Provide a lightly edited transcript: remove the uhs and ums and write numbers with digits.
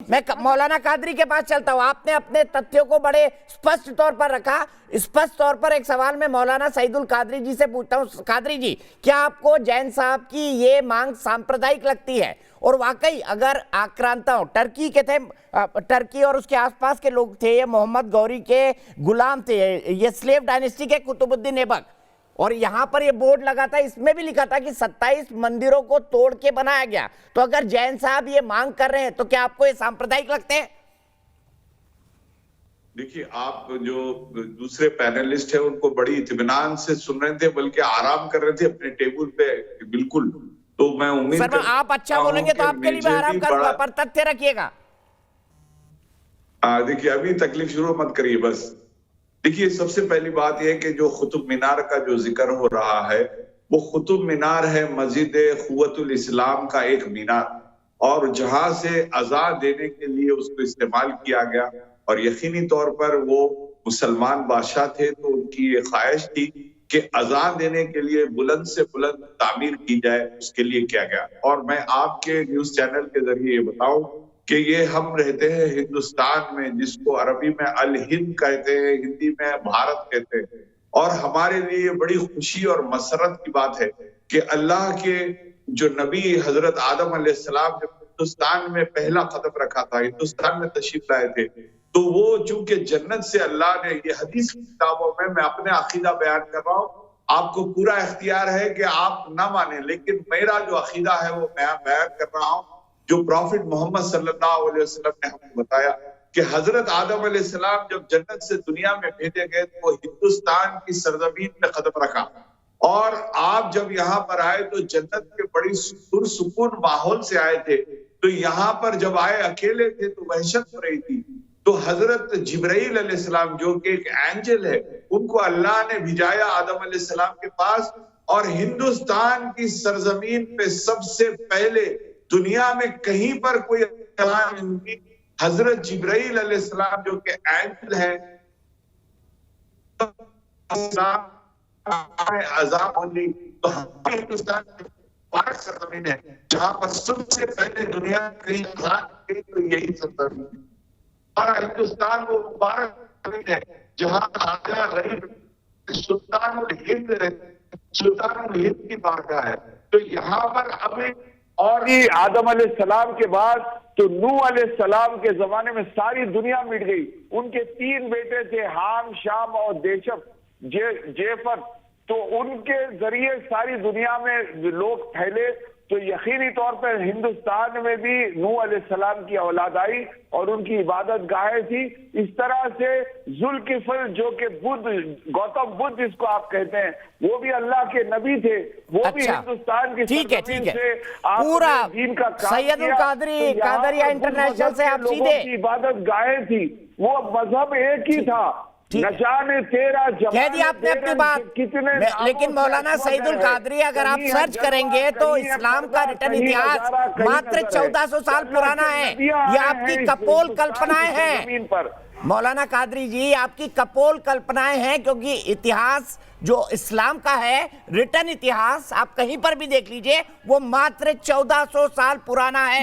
میں مولانا قادری کے پاس چلتا ہوں. آپ نے اپنے تتھیوں کو بڑے سپشٹ طور پر رکھا. سپشٹ طور پر ایک سوال میں مولانا سعید القادری جی سے پوچھتا ہوں. قادری جی، کیا آپ کو جین صاحب کی یہ مانگ سامپردائک لگتی ہے؟ اور واقعی اگر آکرانتا ٹرکی کے تھے، ٹرکی اور اس کے آس پاس کے لوگ تھے، یہ محمد غوری کے غلام تھے، یہ سلیو ڈائنسٹی کے قطب الدین ایبک، اور یہاں پر یہ بورڈ لگا تھا، اس میں بھی لکھا تھا کہ 27 مندروں کو توڑ کے بنایا گیا. تو اگر جین صاحب یہ مانگ کر رہے ہیں تو کیا آپ کو یہ سامپردائک لگتے ہیں؟ دیکھیے، آپ جو دوسرے پینلسٹ ہیں ان کو بڑی اطمینان سے سن رہے تھے، بلکہ آرام کر رہے تھے اپنے ٹیبل پہ. بالکل. تو میں امید سر آپ اچھا بولیں گے تو آپ کے لیے بھی آرام کروں گا، پر تتھیہ رکھیے گا. دیکھیے، ابھی تکلیف شروع مت کریے. بس دیکھیے، سب سے پہلی بات یہ کہ جو قطب مینار کا جو ذکر ہو رہا ہے وہ قطب مینار ہے مسجد قوت الاسلام کا ایک مینار، اور جہاں سے اذان دینے کے لیے اس کو استعمال کیا گیا. اور یقینی طور پر وہ مسلمان بادشاہ تھے تو ان کی یہ خواہش تھی کہ اذان دینے کے لیے بلند سے بلند تعمیر کی جائے، اس کے لیے کیا گیا. اور میں آپ کے نیوز چینل کے ذریعے یہ بتاؤں کہ یہ ہم رہتے ہیں ہندوستان میں، جس کو عربی میں الہند کہتے ہیں، ہندی میں بھارت کہتے ہیں. اور ہمارے لیے بڑی خوشی اور مسرت کی بات ہے کہ اللہ کے جو نبی حضرت آدم علیہ السلام جب ہندوستان میں پہلا قدم رکھا تھا، ہندوستان میں تشریف لائے تھے، تو وہ چونکہ جنت سے اللہ نے، یہ حدیث کی کتابوں میں اپنے عقیدہ بیان کر رہا ہوں، آپ کو پورا اختیار ہے کہ آپ نہ مانیں، لیکن میرا جو عقیدہ ہے وہ میں بیان کر رہا ہوں، جو پروفٹ محمد صلی اللہ علیہ وسلم نے ہم کو بتایا کہ حضرت آدم علیہ السلام جب جنت سے دنیا میں بھیجے گئے تو وہ ہندوستان کی سرزمین میں قدم رکھا. اور آپ جب یہاں پر آئے تو جنت کے بڑی پرسکون ماحول سے آئے تھے. تو یہاں پر جب آئے اکیلے تھے تو وحشت ہو رہی تھی. تو حضرت جبرائیل علیہ السلام جو کہ ایک اینجل ہے، ان کو اللہ نے بھیجایا آدم علیہ السلام کے پاس، اور ہندوستان کی سرزمین پہ سب سے پہلے دنیا میں کہیں پر کوئی حضرت جبرائیل علیہ السلام جو کہ اینجل ہے عذاب ہولی. تو ہندوستان پاک سرزمین ہے جہاں پر سب سے پہلے دنیا کہیں تو یہی سرزمین ہے. اور ہندوستان وہ مبارک زمین ہے جہاں آجا غریب سلطان الہند کی بارگاہ ہے. تو یہاں پر ابھی اور آدم علیہ السلام کے بعد تو نوح علیہ السلام کے زمانے میں ساری دنیا مٹ گئی. ان کے 3 بیٹے تھے، حام، شام اور جیفر. تو ان کے ذریعے ساری دنیا میں لوگ پھیلے. تو یقینی طور پر ہندوستان میں بھی نوح علیہ السلام کی اولاد آئی اور ان کی عبادت گاہیں تھی. اس طرح سے ذوالکفل جو کہ گوتم بدھ جس کو آپ کہتے ہیں، وہ بھی اللہ کے نبی تھے، وہ بھی ہندوستان کی سرزمین سے پورا دین کا کام سید القادری قادریہ انٹرنیشنل سے آپ سیدھے کی عبادت گاہیں تھی. وہ مذہب ایک ہی تھا. نشان تیرا کہہ دیا آپ نے اپنی بات. لیکن مولانا سعید القادری اگر آپ سرچ کریں گے تو اسلام کا ریٹن اتہاس ماتر 1400 سال پرانا ہے. یہ آپ کی کپول کلپنائیں ہیں مولانا قادری جی، آپ کی کپول کلپنائیں ہیں، کیونکہ اتہاس جو اسلام کا ہے، ریٹن اتہاس آپ کہیں پر بھی دیکھ لیجئے، وہ ماتر 1400 سال پرانا ہے.